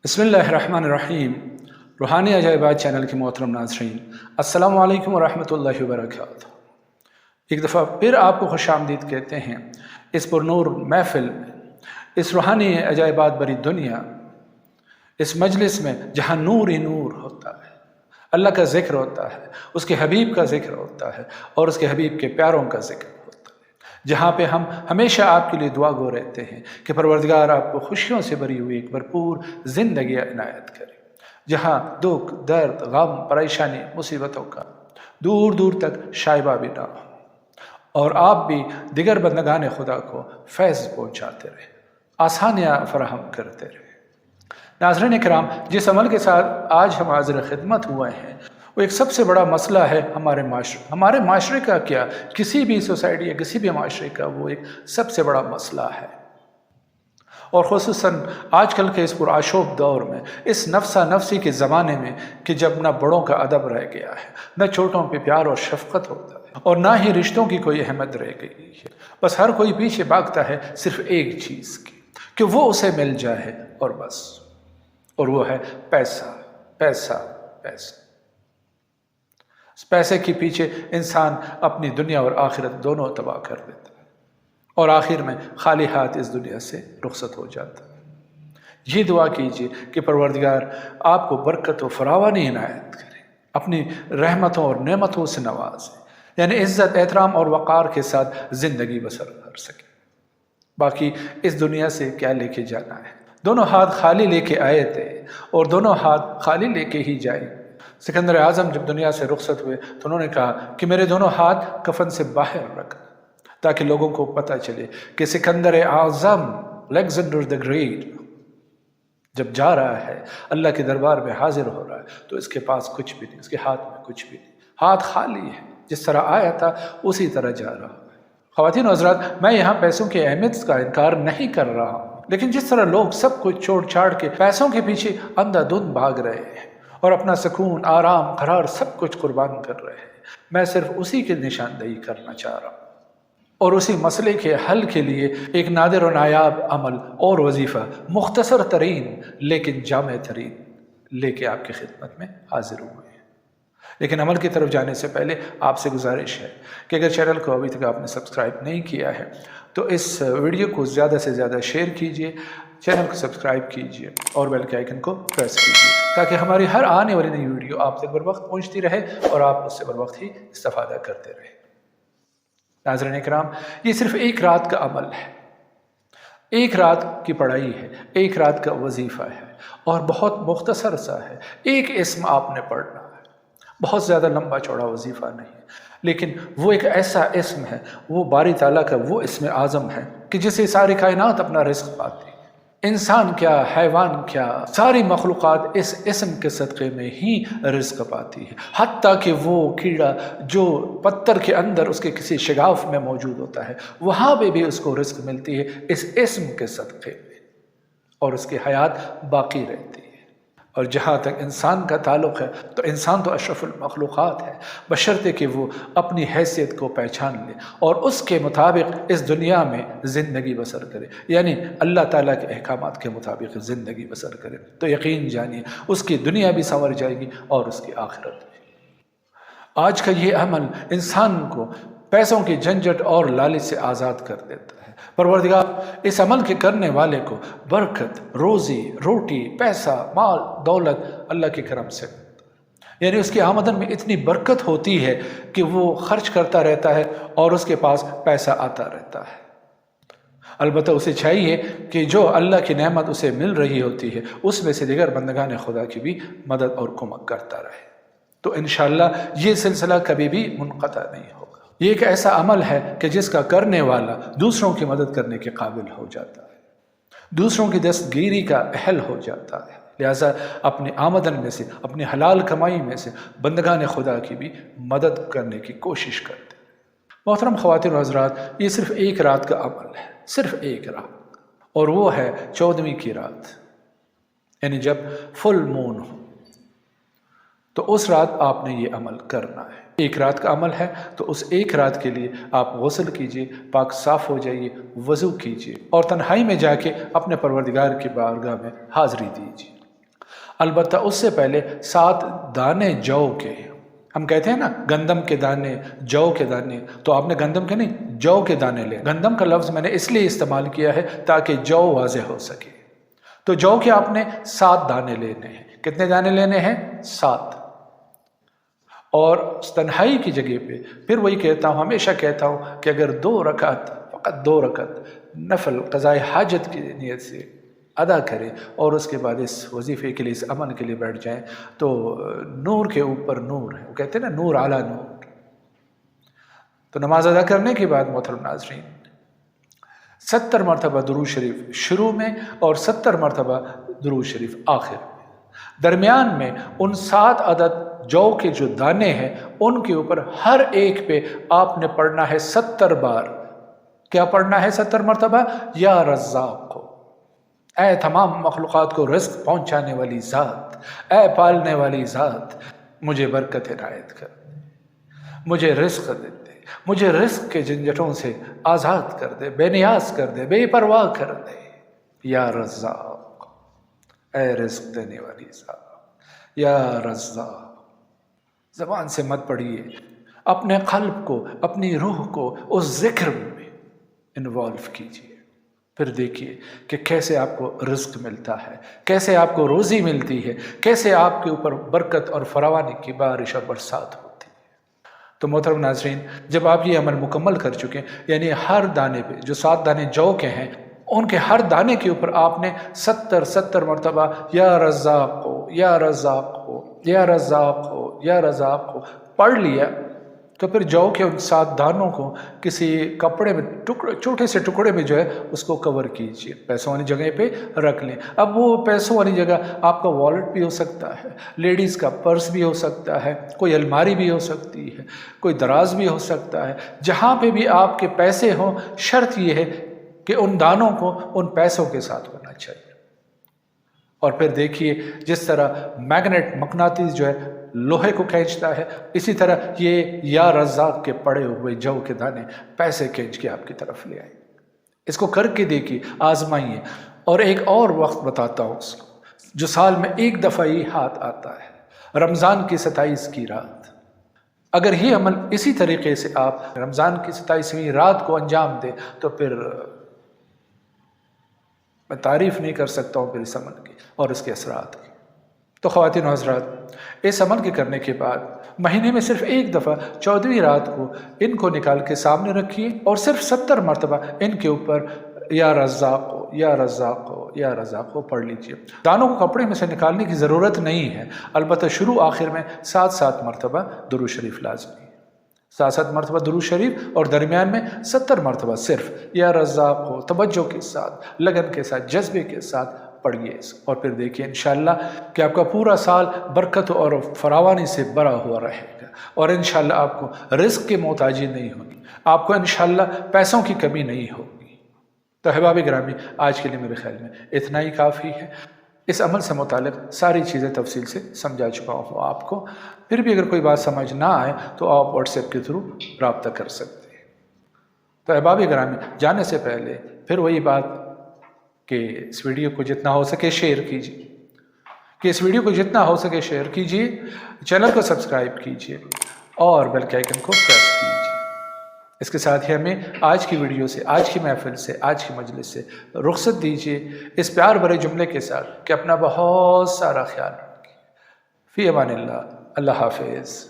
बिस्मिल्लाहिर्रहमानिर्रहीम। रूहानी अजायबात चैनल के मोहतरम नाज़रीन, अस्सलामु अलैकुम वरहमतुल्लाहि वबरकातुहू। एक दफ़ा फिर आपको खुशामदीद कहते हैं इस पुरनूर महफ़िल में, इस रूहानी अजायबात भरी दुनिया, इस मजलिस में जहाँ नूर ही नूर होता है, अल्लाह का ज़िक्र होता है, उसके हबीब का ज़िक्र होता है और उसके हबीब के प्यारों का ज़िक्र होता है, जहाँ पे हम हमेशा आपके लिए दुआ गो रहते हैं कि परवरदिगार आपको खुशियों से भरी हुई एक भरपूर ज़िंदगी इनायत करे, जहाँ दुख, दर्द, गम, परेशानी, मुसीबतों का दूर दूर तक शाइबा भी ना हो और आप भी दिगर बंदगान खुदा को फैज़ पहुँचाते रहे, आसानियाँ फराहम करते रहे। नाज़रीन इकराम, जिस अमल के साथ आज हम हाज़िर खिदमत हुए हैं वो एक सबसे बड़ा मसला है हमारे माशरे का, क्या किसी भी सोसाइटी या किसी भी माशरे का वो एक सबसे बड़ा मसला है। और ख़ुसूसन आजकल के इस पुरआशोब दौर में, इस नफ्सा नफ्सी के ज़माने में कि जब ना बड़ों का अदब रह गया है, न छोटों पे प्यार और शफ़क़त होता है और ना ही रिश्तों की कोई अहमियत रह गई है। बस हर कोई पीछे भागता है सिर्फ एक चीज़ की कि वो उसे मिल जाए और बस, और वो है पैसा पैसा पैसा। पैसे के पीछे इंसान अपनी दुनिया और आखिरत दोनों तबाह कर देता है और आखिर में खाली हाथ इस दुनिया से रुखसत हो जाता है। ये दुआ कीजिए कि परवरदिगार आपको बरकत व फरावानी इनायत करे, अपनी रहमतों और नेमतों से नवाजे, यानी इज़्ज़त, एहतराम और वक़ार के साथ ज़िंदगी बसर कर सके। बाकी इस दुनिया से क्या लेके जाना है, दोनों हाथ खाली लेके आए थे और दोनों हाथ खाली लेके ही जाएंगे। सिकंदर आज़म जब दुनिया से रुखसत हुए तो उन्होंने कहा कि मेरे दोनों हाथ कफन से बाहर रखना, ताकि लोगों को पता चले कि सिकंदर आज़म, अलेक्जेंडर द ग्रेट, जब जा रहा है अल्लाह के दरबार में हाजिर हो रहा है तो इसके पास कुछ भी नहीं, इसके हाथ में कुछ भी नहीं, हाथ खाली है, जिस तरह आया था उसी तरह जा रहा है। ख़वातीन हज़रात, मैं यहाँ पैसों की अहमियत का इनकार नहीं कर रहा हूँ, लेकिन जिस तरह लोग सब कुछ छोड़ छाड़ के पैसों के पीछे अंधाधुंध भाग रहे हैं और अपना सुकून, आराम, करार सब कुछ कुर्बान कर रहे हैं, मैं सिर्फ उसी की निशानदेही करना चाह रहा हूँ और उसी मसले के हल के लिए एक नादिर और नायाब अमल और वजीफ़ा, मुख्तसर तरीन लेकिन जामे तरीन लेके आपकी खिदमत में हाजिर हुए हैं। लेकिन अमल की तरफ जाने से पहले आपसे गुजारिश है कि अगर चैनल को अभी तक आपने सब्सक्राइब नहीं किया है तो इस वीडियो को ज़्यादा से ज़्यादा शेयर कीजिए, चैनल को सब्सक्राइब कीजिए और बेल के आइकन को प्रेस कीजिए, ताकि हमारी हर आने वाली नई वीडियो आप तक बर वक्त पहुँचती रहे और आप उससे बर वक्त ही इस्तेफादा करते रहे। नाज़रीन इकराम, ये सिर्फ एक रात का अमल है, एक रात की पढ़ाई है, एक रात का वजीफ़ा है और बहुत मुख्तसर सा है। एक इस्म आपने पढ़ना है, बहुत ज़्यादा लंबा चौड़ा वजीफ़ा नहीं है, लेकिन वो एक ऐसा इस्म है, वो बारी ताला का वो इस्म आज़म है कि जिसे सारी कायनात अपना रिज़्क़ पाती है। इंसान क्या, हैवान क्या, सारी मखलूक़ात इस इस्म के सदक़े में ही रिज़्क़ पाती है। हत्ता कि वो कीड़ा जो पत्थर के अंदर उसके किसी शिगाफ में मौजूद होता है, वहाँ पे भी उसको रिज़्क़ मिलती है इस इस्म के सदक़े में और उसकी हयात बाकी रहती है। और जहाँ तक इंसान का ताल्लुक़ है तो इंसान तो अशरफुल मखलूक़ात है, बशर्ते कि वो अपनी हैसियत को पहचान ले और उसके मुताबिक इस दुनिया में ज़िंदगी बसर करे, यानी अल्लाह ताला के अहकामात के मुताबिक ज़िंदगी बसर करे, तो यकीन जानिए उसकी दुनिया भी संवर जाएगी और उसकी आखिरत भी। आज का ये अमल इंसान को पैसों की झंझट और लालच से आज़ाद कर देता है। परवरदिगार इस अमल के करने वाले को बरकत, रोज़ी, रोटी, पैसा, माल, दौलत अल्लाह के करम से, यानी उसकी आमदन में इतनी बरकत होती है कि वो खर्च करता रहता है और उसके पास पैसा आता रहता है। अलबत्ता उसे चाहिए कि जो अल्लाह की नेमत उसे मिल रही होती है उसमें से दिगर बंदगान खुदा की भी मदद और कुमक करता रहे, तो इंशाअल्लाह ये सिलसिला कभी भी मुनक़ता नहीं होगा। ये एक ऐसा अमल है कि जिसका करने वाला दूसरों की मदद करने के काबिल हो जाता है, दूसरों की दस्तगीरी का अहल हो जाता है। लिहाजा अपनी आमदन में से, अपनी हलाल कमाई में से बंदगान खुदा की भी मदद करने की कोशिश करते हैं। मोहतरम ख़वातीन और हज़रात, ये सिर्फ एक रात का अमल है, सिर्फ एक रात, और वो है 14वीं की रात, यानी जब फुल मून हो तो उस रात आपने ये अमल करना है। एक रात का अमल है तो उस एक रात के लिए आप गुस्ल कीजिए, पाक साफ़ हो जाइए, वज़ू कीजिए और तन्हाई में जाके अपने परवरदिगार की बारगाह में हाज़री दीजिए। البتہ اس سے پہلے 7 دانے جو کے، ہم کہتے ہیں نا گندم کے دانے، جو کے دانے، تو آپ نے گندم کے نہیں جو کے دانے لے۔ گندم کا لفظ میں نے اس لیے استعمال کیا ہے تاکہ جو واضح ہو سکے۔ تو جو کے آپ نے 7 دانے لینے ہیں۔ کتنے دانے لینے ہیں؟ 7۔ اور تنہائی کی جگہ پہ پھر وہی کہتا ہوں، ہمیشہ کہتا ہوں کہ اگر 2 رکعت، فقط 2 رکعت نفل قضاء حاجت کی نیت سے ادا کریں اور اس کے بعد اس وظیفے کے لیے، اس عمل کے لیے بیٹھ جائیں، تو نور کے اوپر نور ہے، وہ کہتے ہیں نا نور اعلیٰ نور۔ تو نماز ادا کرنے کے بعد محترم ناظرین 70 مرتبہ درود شریف شروع میں اور 70 مرتبہ درود شریف آخر میں۔ درمیان میں ان 7 عدد جو کے جو دانے ہیں ان کے اوپر ہر ایک پہ آپ نے پڑھنا ہے 70 بار۔ کیا پڑھنا ہے 70 مرتبہ؟ یا رزاق ہو، اے تمام مخلوقات کو رزق پہنچانے والی ذات، اے پالنے والی ذات، مجھے برکت عنایت کر دے، مجھے رزق دے دے، مجھے رزق کے جھنجھٹوں سے آزاد کر دے، بے نیاز کر دے، بے پرواہ کر دے۔ یا رزاق، اے رزق دینے والی ذات، یا رزاق۔ زبان سے مت پڑھیے، اپنے قلب کو، اپنی روح کو اس ذکر میں انوالو کیجیے، پھر دیکھیے کہ کیسے آپ کو رزق ملتا ہے، کیسے آپ کو روزی ملتی ہے، کیسے آپ کے اوپر برکت اور فراوانی کی بارش اور برسات ہوتی ہے۔ تو محترم ناظرین، جب آپ یہ عمل مکمل کر چکے، یعنی ہر دانے پہ جو 7 دانے جو کے ہیں ان کے ہر دانے کے اوپر آپ نے 70 مرتبہ یا رزاق ہو، یا رزاق ہو، یا رزاق ہو، یا رزاق ہو پڑھ لیا، تو پھر جو کے ان 7 دانوں کو کسی کپڑے میں چھوٹے سے ٹکڑے میں جو ہے اس کو کور کیجیے، پیسوں والی جگہ پہ رکھ لیں۔ اب وہ پیسوں والی جگہ آپ کا والٹ بھی ہو سکتا ہے، لیڈیز کا پرس بھی ہو سکتا ہے، کوئی الماری بھی ہو سکتی ہے، کوئی دراز بھی ہو سکتا ہے، جہاں پہ بھی آپ کے پیسے ہوں، شرط یہ ہے کہ ان دانوں کو ان پیسوں کے ساتھ ہونا چاہیے۔ اور پھر دیکھیے جس طرح میگنیٹ مقناطیس جو ہے لوہے کو کھینچتا ہے، اسی طرح یہ یا رزاق کے پڑے ہوئے جو کے دانے پیسے کھینچ کے آپ کی طرف لے آئیں۔ اس کو کر کے دیکھیے، آزمائیے۔ اور ایک اور وقت بتاتا ہوں اس کو جو سال میں ایک دفعہ ہی ہاتھ آتا ہے، رمضان کی 27 کی رات۔ اگر یہ عمل اسی طریقے سے آپ رمضان کی 27ویں رات کو انجام دیں تو پھر میں تعریف نہیں کر سکتا ہوں پھر اس عمل کی اور اس کے اثرات کی۔ تو خواتین و حضرات، اس عمل کے کرنے کے بعد مہینے میں صرف ایک دفعہ 14ویں رات کو ان کو نکال کے سامنے رکھیے اور صرف 70 مرتبہ ان کے اوپر یا رزاق ہو، یا رزاق ہو، یا رزاق ہو پڑھ لیجئے۔ دانوں کو کپڑے میں سے نکالنے کی ضرورت نہیں ہے، البتہ شروع آخر میں 7 مرتبہ درود شریف لازمی ہے۔ 7 مرتبہ درود شریف اور درمیان میں 70 مرتبہ صرف یا رزاق ہو، توجہ کے ساتھ، لگن کے ساتھ، جذبے کے ساتھ پڑھیے اس، اور پھر دیکھیے انشاءاللہ کہ آپ کا پورا سال برکت اور فراوانی سے بھرا ہوا رہے گا، اور انشاءاللہ آپ کو رزق کی محتاجی نہیں ہوگی، آپ کو انشاءاللہ پیسوں کی کمی نہیں ہوگی۔ تو احباب گرامی، آج کے لیے میرے خیال میں اتنا ہی کافی ہے۔ اس عمل سے متعلق ساری چیزیں تفصیل سے سمجھا چکا ہوں آپ کو، پھر بھی اگر کوئی بات سمجھ نہ آئے تو آپ واٹس ایپ کے تھرو رابطہ کر سکتے ہیں۔ تو احباب گرامی، جانے سے پہلے پھر وہی بات کہ اس ویڈیو کو جتنا ہو سکے شیئر کیجیے، چینل کو سبسکرائب کیجیے اور بیل کے آئیکن کو پریس کیجیے۔ اس کے ساتھ ہی ہمیں آج کی ویڈیو سے، آج کی محفل سے، آج کی مجلس سے رخصت دیجیے اس پیار بھرے جملے کے ساتھ کہ اپنا بہت سارا خیال رکھیے۔ فی امان اللہ، اللہ حافظ۔